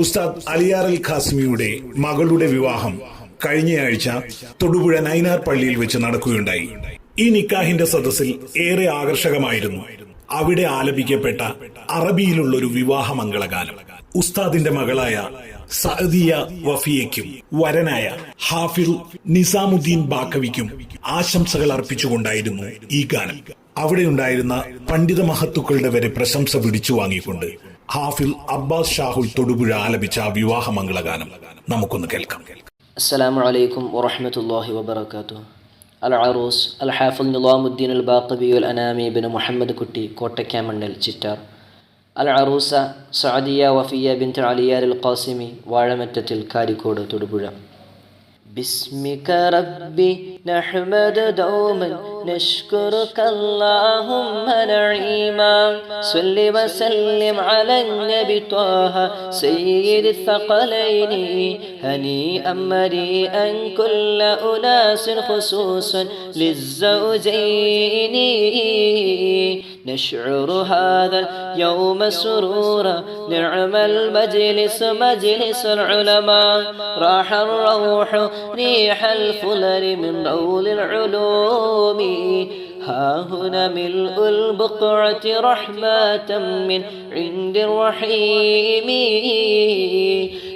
ഉസ്താദ് അലിയാർ അൽ ഖാസിമിയുടെ മകളുടെ വിവാഹം കഴിഞ്ഞയാഴ്ച തൊടുപുഴ നൈനാർ പള്ളിയിൽ വെച്ച് നടക്കുകയുണ്ടായി. ഈ നിക്കാഹിന്റെ സദസ്സിൽ ഏറെ ആകർഷകമായിരുന്നു അവിടെ ആലപിക്കപ്പെട്ട അറബിയിലുള്ള ഒരു വിവാഹ മംഗളഗാനം. ഉസ്താദിന്റെ മകളായ സഅദിയ വഫിയയ്ക്കും വരനായ ഹാഫിൽ നിസാമുദ്ദീൻ ബാക്കവിക്കും ആശംസകൾ അർപ്പിച്ചുകൊണ്ടായിരുന്നു ഈ ഗാനം. അവിടെയുണ്ടായിരുന്ന പണ്ഡിത മഹത്തുക്കളുടെ വരെ പ്രശംസ പിടിച്ചു വാങ്ങിക്കൊണ്ട് ഹാഫിൽ അബ്ബാസ് ഷാഹുൽ തൊടുപുഴ ആലപിച്ച വിവാഹ മംഗളഗാനം നമുക്കൊന്ന് കേൾക്കാം. അസ്സലാമു അലൈക്കും വറഹ്മത്തുള്ളാഹി വബറകാതുഹു. അൽ അറൂസ് അൽ ഹാഫിൽ നിസാമുദ്ദീൻ അൽ ബാഖവി അൽ അനാമി ബിൻ മുഹമ്മദ് കുട്ടി കോട്ടയ്ക്കാമണ്ണൽ ചിറ്റാർ. അൽ അറൂസ സഅദിയ വഫിയ ബിൻത് അലിയാർ അൽ ഖാസിമി വാഴമറ്റത്തിൽ കാരിക്കോട് തൊടുപുഴ. بسمك ربي نحمد دوما نشكرك اللهم نعيما صل وسلم على النبي طه سيد الثقلين هنيئا مريئا كل أناس خصوصا للزوجين نشعر هذا اليوم سرورا نعم المجلس مجلس العلماء راح الروح ريح الفلر من رول العلوم ها هنا ملء البقعة رحمة من عند الرحيم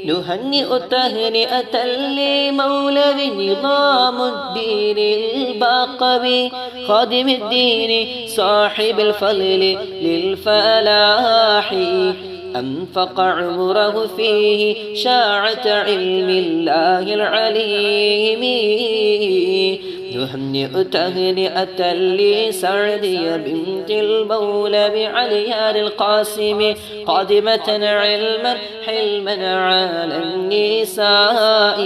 نهنئ تهنئة لمولى نظام الدين الباقوي خادم الدين صاحب الفضل للفلاح أنفق عمره فيه شاعة علم الله العليم نهنئ تهنئة لسعدي بنت المولى بعليار القاسم قادمة علما حلما على النساء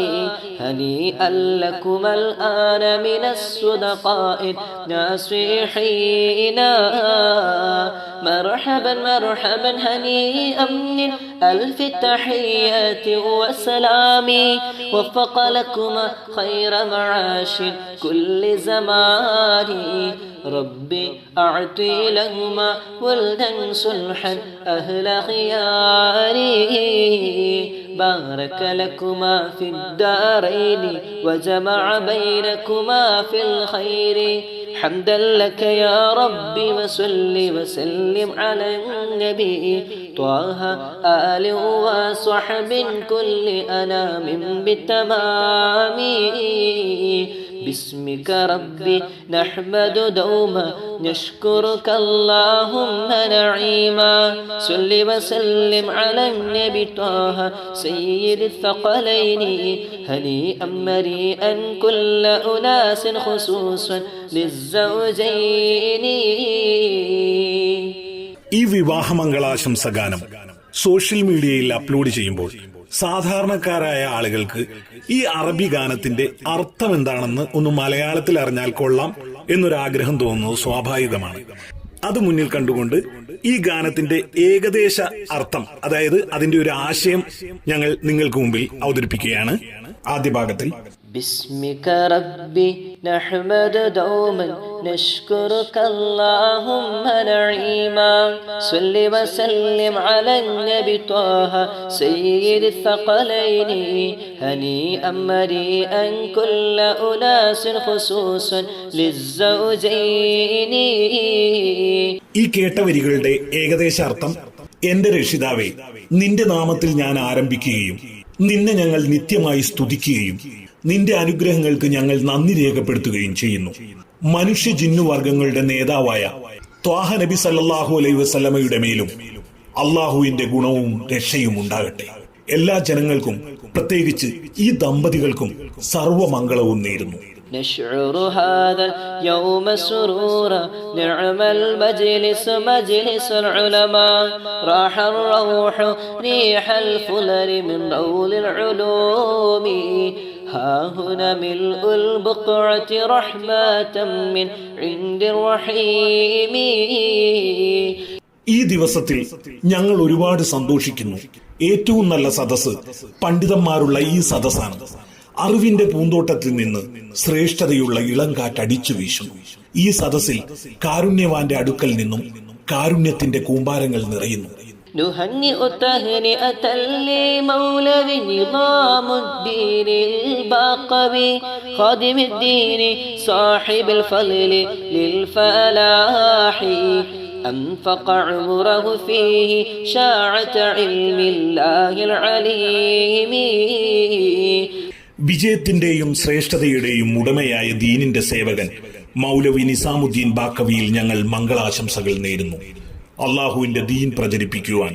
هنيئا لكم الآن من الصدقاء ناصحين مرحبا مرحبا هنيئا من ألف التحيات والسلام وفق لكما خير معاش كل زمان ربي أعطي لهما ولدا صلحا أهل خياري بارك لكما في الدارين وجمع بينكما في الخير حمدا لك يا ربي وصل وسلم على النبي طه آل وصحب كل أنام بالتمام باسمك ربي نحمد دوما نشكرك اللهم نعيما صل وسلم على النبي طه سيد الثقلين هنيئا مريئا كل أناس خصوصا للزوجين. ഈ വിവാഹമംഗളാശംസ ഗാനം സോഷ്യൽ മീഡിയയിൽ അപ്ലോഡ് ചെയ്യുമ്പോൾ സാധാരണക്കാരായ ആളുകൾക്ക് ഈ അറബി ഗാനത്തിന്റെ അർത്ഥം എന്താണെന്ന് ഒന്ന് മലയാളത്തിൽ അറിഞ്ഞാൽ കൊള്ളാം എന്നൊരാഗ്രഹം തോന്നുന്നത് സ്വാഭാവികമാണ്. അത് മുന്നിൽ കണ്ടുകൊണ്ട് ഈ ഗാനത്തിന്റെ ഏകദേശ അർത്ഥം, അതായത് അതിന്റെ ഒരു ആശയം ഞങ്ങൾ നിങ്ങൾക്ക് മുമ്പിൽ അവതരിപ്പിക്കുകയാണ്. ആദ്യ ഭാഗത്തിൽ باسمك ربي نحمد دوما نشكرك اللهم نعيما صل وسلم على النبي طه سيد الثقلين هنيئا مريئا كل أناس خصوصا للزوجين. ഈ കേട്ട വരികളുടെ ഏകദേശ അർത്ഥം: എന്റെ രക്ഷിതാവേ, നിന്റെ നാമത്തിൽ ഞാൻ ആരംഭിക്കുകയും നിന്നെ ഞങ്ങൾ നിത്യമായി സ്തുതിക്കുകയും നിന്റെ അനുഗ്രഹങ്ങൾക്ക് ഞങ്ങൾ നന്ദി രേഖപ്പെടുത്തുകയും ചെയ്യുന്നു. മനുഷ്യ ജിന്നുവർഗങ്ങളുടെ നേതാവായ ത്വാഹ നബി സല്ലല്ലാഹു അലൈഹി വസല്ലമയുടെ മേലും അള്ളാഹുവിന്റെ ഗുണവും രക്ഷയും ഉണ്ടാകട്ടെ. എല്ലാ ജനങ്ങൾക്കും, പ്രത്യേകിച്ച് ഈ ദമ്പതികൾക്കും സർവമംഗളവും നേരുന്നു. نشعر هذا اليوم سرورا نعم المجلس مجلس العلماء راح الروح ريح الفلر من رول العلوم ها هنا ملء البقعة رحمة من عند الرحيم. ഈ ദിവസത്തിൽ ഞങ്ങൾ ഒരുപാട് സന്തോഷിക്കുന്നു. ഏറ്റവും നല്ല സദസ്സ് പണ്ഡിതന്മാരുള്ള ഈ സദസ്സാണ്. അറിവിന്റെ പൂന്തോട്ടത്തിൽ നിന്ന് ശ്രേഷ്ഠതയുള്ള ഇളങ്കാറ്റടിച്ചു വീശുന്നു. ഈ സദസ്സിൽ കാരുണ്യവാന്റെ അടുക്കൽ നിന്നും കാരുണ്യത്തിന്റെ കൂമ്പാരങ്ങൾ നിറയുന്നു. نهنئ تهنئة لمولوي نظام الدين الباقوي خادم الدين صاحب الفضل للفلاح أنفق عمره فيه شاعة علم الله العليم. വിജയത്തിന്റെയും ശ്രേഷ്ഠതയുടെയും ഉടമയായ ദീനിന്റെ സേവകൻ മൗലവി നിസാമുദ്ദീൻ ബാക്കവിയിൽ ഞങ്ങൾ മംഗളാശംസകൾ നേരുന്നു. അള്ളാഹുവിന്റെ ദീൻ പ്രചരിപ്പിക്കുവാൻ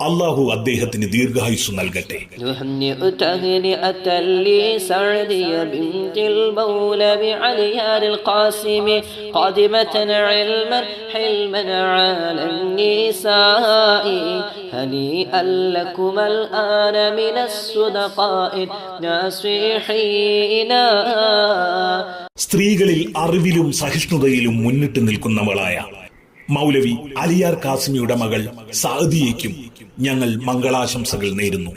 അള്ളാഹു അദ്ദേഹത്തിന് ദീർഘായുസ്സു നൽകട്ടെ. نهنئ تهنئة لسعدية بنت المولى عليار القاسم قادمة علما حلما على النساء هنيئا لكما الآن من الصدقاء ناصحين. സ്ത്രീകളിൽ അറിവിലും സഹിഷ്ണുതയിലും മുന്നിട്ട് നിൽക്കുന്നവളായ മൗലവി അലിയാർ കാസിമിയുടെ മകൾ സാദിയയ്ക്കും ഞങ്ങൾ മംഗളാശംസകൾ നേരുന്നു.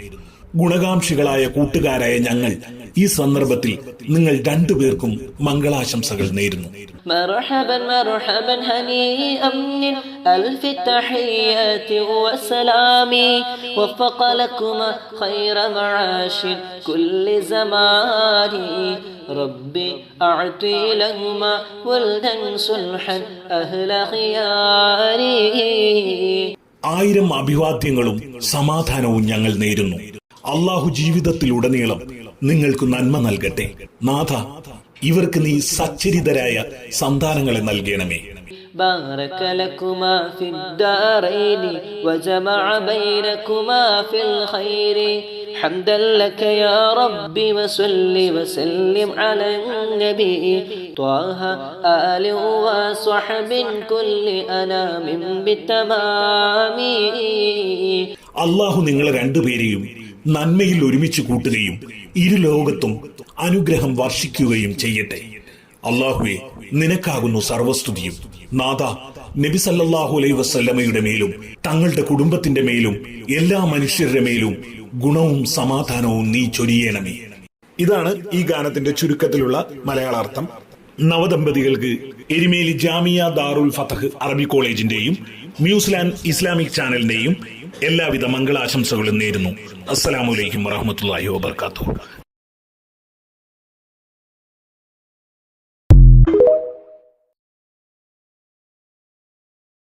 ഗുണകാംക്ഷികളായ കൂട്ടുകാരായ ഞങ്ങൾ ഈ സന്ദർഭത്തിൽ നിങ്ങൾ രണ്ടുപേർക്കും മംഗളാശംസകൾ നേരുന്നു. مرحبا مرحبا هنيئا من ألف التحيات والسلام وفق لكما خير معاش كل زمان ربي أعطي لهما ولدا صلحا أهل خياري. 1000 അഭിവാദ്യങ്ങളും സമാധാനവും ഞങ്ങൾ നേരുന്നു. അള്ളാഹു ജീവിതത്തിലുടനീളം നിങ്ങൾക്ക് നന്മ നൽകട്ടെ. നാഥ, ഇവർക്ക് നീ സച്ചരിതരായ സന്താനങ്ങളെ നൽകണമേ. بارك لكما في الدارين وجمع بينكما في الخير حمدا لك يا ربي وصل وسلم على النبي طه آل وصحب كل أنام بالتمام. അള്ളാഹു നിങ്ങളെ രണ്ടുപേരെയും നന്മയിൽ ഒരുമിച്ച് കൂട്ടുകയും ഇരു ലോകത്തും അനുഗ്രഹം വർഷിക്കുകയും ചെയ്യട്ടെ. അള്ളാഹുവേ, നിനക്കാകുന്നു സർവസ്തുതിയും. നാഥ, നബി സല്ലല്ലാഹു അലൈഹി വസല്ലമയുടെ മേലും തങ്ങളുടെ കുടുംബത്തിന്റെ മേലും എല്ലാ മനുഷ്യരുടെ മേലും ഗുണവും സമാധാനവും നീ ചൊരിയണമേ. ഇതാണ് ഈ ഗാനത്തിന്റെ ചുരുക്കത്തിലുള്ള മലയാളാർത്ഥം. നവദമ്പതികൾക്ക് എരുമേലി ജാമിയ ദാറുൽ ഫതഹ് അറബി കോളേജിന്റെയും ന്യൂസിലാൻഡ് ഇസ്ലാമിക് ചാനലിന്റെയും എല്ലാവിധ മംഗളാശംസകളും നേരുന്നു. അസ്സലാമു അലൈക്കും വറഹ്മത്തുള്ളാഹി വബറകാതുഹു.